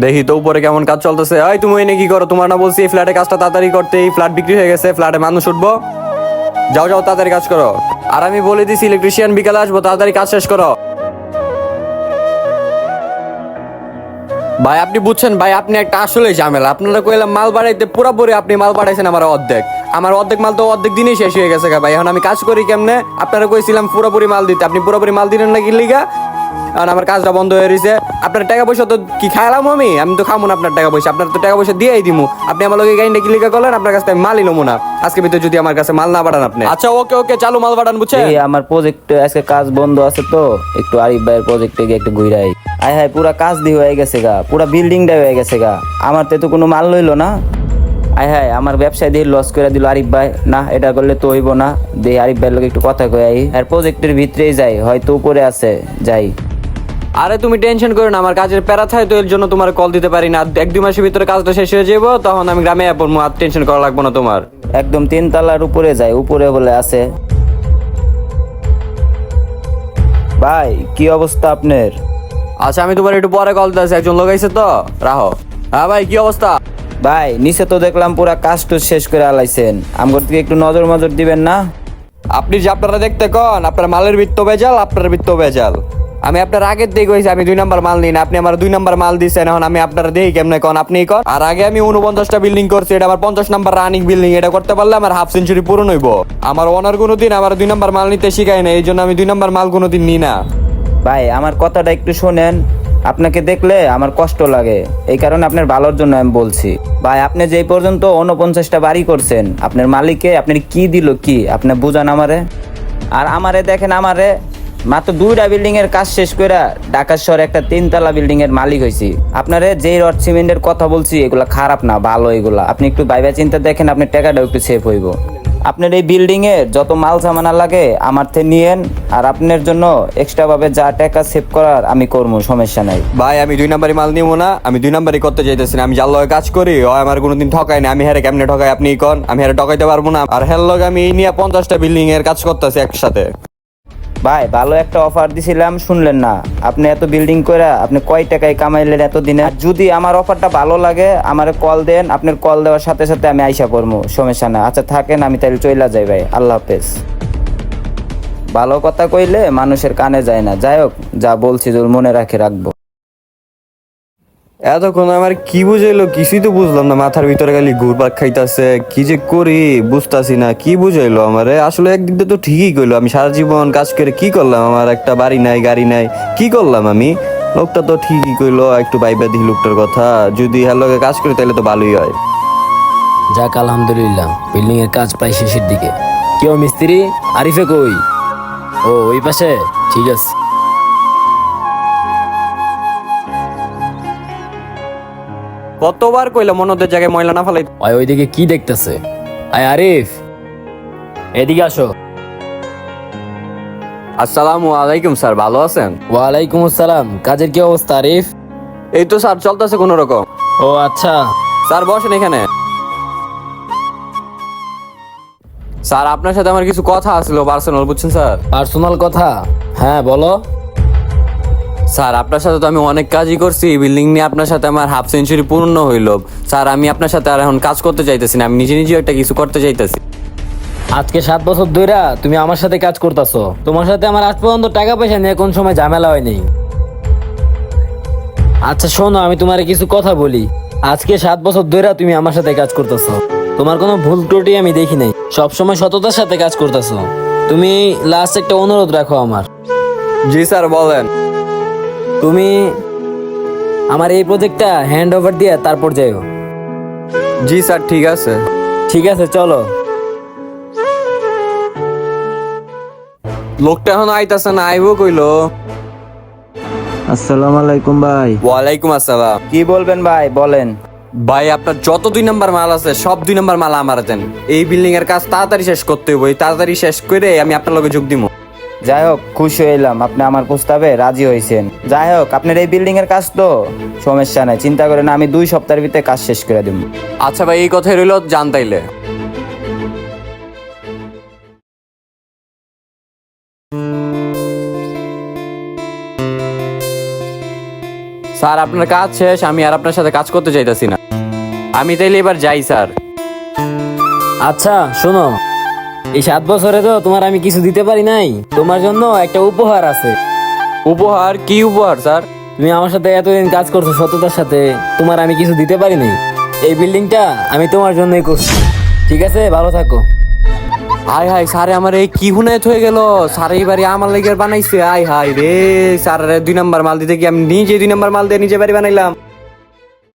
দেখি তো উপরে কেমন কাজ চলতেছে। এই তুমি এনে কি করো? তোমার না বলছি এই ফ্ল্যাটে কাজটা তাড়াতাড়ি করতে, এই ফ্ল্যাট বিক্রি হয়ে গেছে, ফ্ল্যাটে মানুষ উঠবো। যাও যাও তাড়াতাড়ি কাজ করো। আর আমি বলে দিছি ইলেকট্রিশিয়ান বিকালে আসবো, তাড়াতাড়ি কাজ শেষ করো। ভাই আপনি বুঝছেন ভাই, আপনি একটা আসলে ঝামেলা। আপনারা কইলাম মাল বাড়াইতে, পুরোপুরি আপনি মাল বাড়াইছেন আমার অর্ধেক মাল তো অর্ধেক দিনই শেষ হয়ে গেছে ভাই। এখন আমি কাজ করি কেমনে? আপনারা কইছিলাম পুরোপুরি মাল দিতে, আপনি পুরোপুরি মাল দিলেন না কি লিগা? কারণ আমার কাজটা বন্ধ হয়ে রয়েছে। আপনার টাকা পয়সা তো কি খাইলাম আমি তো খামো না আপনার টাকা পয়সা। আপনার তো টাকা পয়সা দিয়েই দিমু। আপনি আমার লগে গাইন্ডা কি লিগা করলেন? আপনার কাছে আমি মালই লমু না আজকে ভিতরে যদি আমার কাছে মাল না বাড়ান আপনি। আচ্ছা ওকে ওকে, চালু মাল বাড়ান, বুঝছেন? এই আমার প্রজেক্টে আজকে কাজ বন্ধ আছে তো একটু আরিফ ভাইয়ের প্রজেক্টে গিয়ে একটু ঘুরাই। আয় হায় পুরা কাজ দিয়ে হয়ে গেছে গা, পুরা বিল্ডিংটা হয়ে গেছে গা। আমার তো কোনো মাল লইলো না। আয় হায় আমার ব্যবসায় দিয়ে লস করে দিল আরিফ ভাই। না এটা করলে তো হইব না, দিয়ে আরিফ ভাইয়ের লোক একটু কথা কই আই। আর প্রজেক্টের ভিতরেই যাই, হয়তো উপরে আছে, যাই। আরে তুমি টেনশন করো না, আমার কাজের প্যারা থাকে তো এর জন্য তোমার কল দিতে পারি না। এক দুই মাসের ভিতরে কাজটা শেষ হয়ে যাবো, তখন আমি গ্রামে পড়বো, আর টেনশন করা লাগবো না তোমার। একদম 3 তলার উপরে যাই, উপরে বলে আছে। ভাই কি অবস্থা আপনার? আচ্ছা আমি তোমার একটু পরে কল দিতেছি, একজন লোক আইছে তো, রাখো। হ্যাঁ ভাই কি অবস্থা? ভাই নিচে তো দেখলাম পুরা কাজ তো শেষ করে আলাইছেন, আমার থেকে একটু নজর মজর দিবেন না? আপনি যে আপনারা দেখতে কন, আপনার মালের বৃত্ত বেজাল, আপনার বৃত্ত বেজাল। আমি আপনার আগের দিয়ে কইছি আমি 2 নাম্বার মাল নিই না, আপনি আমার 2 নাম্বার মাল দিচ্ছেন। এখন আমি আপনারা দেখি কেমনে কন, আপনি কন। আর আগে আমি 49টা বিল্ডিং করছি, এটা আমার 50 নাম্বার রানিং বিল্ডিং। এটা করতে পারলে আমার হাফ সেঞ্চুরি পূরণ হইব। আমার ওনার কোনোদিন আমার 2 নাম্বার মাল নিতে শিখায় না, এই জন্য আমি 2 নাম্বার মাল কোনোদিন নিই না। ভাই আমার কথাটা একটু শোনেন, আপনাকে দেখলে আমার কষ্ট লাগে, এই কারণে আপনার ভালোর জন্য আমি বলছি। ভাই আপনি যে পর্যন্ত 49টা বাড়ি করছেন, আপনার মালিকে আপনার কি দিল কি আপনি বুঝান আমারে। আর আমারে দেখেন, আমারে মাত্র 2টা বিল্ডিং এর কাজ শেষ করে ঢাকা শহরে একটা 3 তলা বিল্ডিং এর মালিক হয়েছি। আপনারে যেই রড সিমেন্টের কথা বলছি এগুলা খারাপ না, ভালো এগুলা। আপনি একটু ভাইবা চিন্তা দেখেন, আপনার টাকাটাও একটু সেভ হইব। আপনার এই বিল্ডিং এর যত মাল সামানা লাগে আমার থেকে নিয়েন, আর আপনার জন্য এক্সট্রা ভাবে যা টাকা সেভ করার আমি করবো, সমস্যা নাই। ভাই আমি 2 নাম্বারই মাল নিবো না, আমি 2 নাম্বারই করতে চাইতেছি না। আমি যার লগে কাজ করি ও আমার কোনোদিন ঠকায় না। আমি হেরে কেমনে ঠকাই আপনি কন? আমি হেরে ঠকাইতে পারবো না। আর হের লগে আমি এই নিয়ে 50টা বিল্ডিং এর কাজ করতেছি একসাথে। ভাই ভালো একটা অফার দিছিলাম, শুনলেন না? আপনি এত বিল্ডিং করে আপনি কয় টাকায় কামাইলেন এত দিনে? আর যদি আমার অফারটা ভালো লাগে আমারে কল দেন, আপনার কল দেওয়ার সাথে সাথে আমি আইসা করবো, সমস্যা না। আচ্ছা থাকেন, আমি তাহলে চইলা যাই ভাই, আল্লাহ হাফেজ। ভালো কথা কইলে মানুষের কানে যায় না, যাই হোক যা বলছি তোর মনে রাখবো। এতক্ষণ আমার কি বুঝাইলো কিছুই তো বুঝলাম না, মাথার ভিতরে খালি ঘুরপাক খাইতাছে। কি যে করি বুঝতাছি না, কি বুঝাইলো আমারে? আসলে একদিক দিয়ে তো ঠিকই কইলো। আমি সারা জীবন কাজ করে কি করলাম? আমার একটা বাড়ি নাই, গাড়ি নাই, কি করলাম আমি? লোকটা তো ঠিকই কইলো, একটু বাইবা দিই লোকটার কথা। যদি হ্যাঁ লগে কাজ করি তাহলে তো ভালোই হয়। যাক আলহামদুলিল্লাহ, বিল্ডিং এর কাজ প্রায় শেষের দিকে। কেউ মিস্ত্রি? আরিফে কই? ও ওই পাশে, ঠিক আছে। কতবার কইলাম মনোদের জায়গায় ময়লা না ফেলাই। ওই ওইদিকে কি দেখতেছে? আয় আরিফ, এদিকে আসো। আসসালামু আলাইকুম স্যার, ভালো আছেন? ওয়ালাইকুম আসসালাম। কাজের কি অবস্থা আরিফ? এই তো স্যার চলতেছে কোন রকম। ও আচ্ছা। স্যার বসেন এখানে। স্যার আপনার সাথে আমার কিছু কথা আছিল পার্সোনাল, বুঝছেন স্যার? পার্সোনাল কথা? হ্যাঁ বলো। স্যার আপনার সাথে তো আমি অনেক কাজই করছি বিল্ডিং নিয়ে, আপনার সাথে আমার হাফ সেঞ্চুরি পূর্ণ হইল। স্যার আমি আপনার সাথে আর এখন কাজ করতে চাইতেছি না, আমি নিজে নিজে একটা কিছু করতে চাইতেছি। আজকে 7 বছর ধইরা তুমি আমার সাথে কাজ করতেছো, তোমার সাথে আমার আজ পর্যন্ত টাকা পয়সা নিয়ে কোন সময় ঝামেলা হয়নি। আচ্ছা শোনো, আমি তোমার কিছু কথা বলি। আজকে 7 বছর ধইরা তুমি আমার সাথে কাজ করতেছো, তোমার কোনো ভুল ত্রুটি আমি দেখি নাই, সবসময় সততার সাথে কাজ করতেছো। তুমি লাস্ট একটা অনুরোধ রাখো আমার। জি স্যার বলেন। তুমি আমার এই প্রজেক্টটা হ্যান্ড ওভার দিয়ে তারপর যাইও। জি স্যার ঠিক আছে। ঠিক আছে চলো। লোকটা এখন আইতাছে না, আইবো কইলো। আসসালামু আলাইকুম ভাই। ওয়ালাইকুম আসসালাম। কি বলবেন ভাই, বলেন। ভাই আপনার যত 2 নাম্বার মাল আছে সব 2 নাম্বার মাল আমার দেন। এই বিল্ডিং এর কাজ তাড়াতাড়ি শেষ করতে হইব, এই তাড়াতাড়ি শেষ করে আমি আপনার লগে যোগ দিব। যাই হোক খুশি হইলাম আপনি আমার প্রস্তাবে রাজি হয়েছেন। যাই হোক আপনার এই বিল্ডিং এর কাজ তো সমস্যা নাই, চিন্তা করেন, আমি 2 সপ্তাহের ভিতরে কাজ শেষ করে দেব। আচ্ছা ভাই এই কথাই রইল, জান তাইলে। স্যার আপনার কাজ শেষ, আমি আর আপনার সাথে কাজ করতে চাইতেছি না। আমি তাইলে এবার যাই স্যার। আচ্ছা শোনো, এই 7 বছরে তো তোমার আমি কিছু দিতে পারি নাই, তোমার জন্য একটা উপহার আছে। উপহার? কি উপহার স্যার? তুমি আমার সাথে এতদিন কাজ করছো সততার সাথে, তোমার আমি কিছু দিতে পারি নাই। এই বিল্ডিংটা আমি তোমার জন্যই করছি, ঠিক আছে? ভালো থাকো। হাই হাই, স্যারে আমার এই কি হুনায়ত হয়ে গেল। স্যার এইবারে আমার লেগে বানাইছে। আয় হাই রে, স্যার 2 নাম্বার মাল দিতে কি আমি নিজে 2 নাম্বার মাল দিয়ে নিজে বাড়ি বানাইলাম।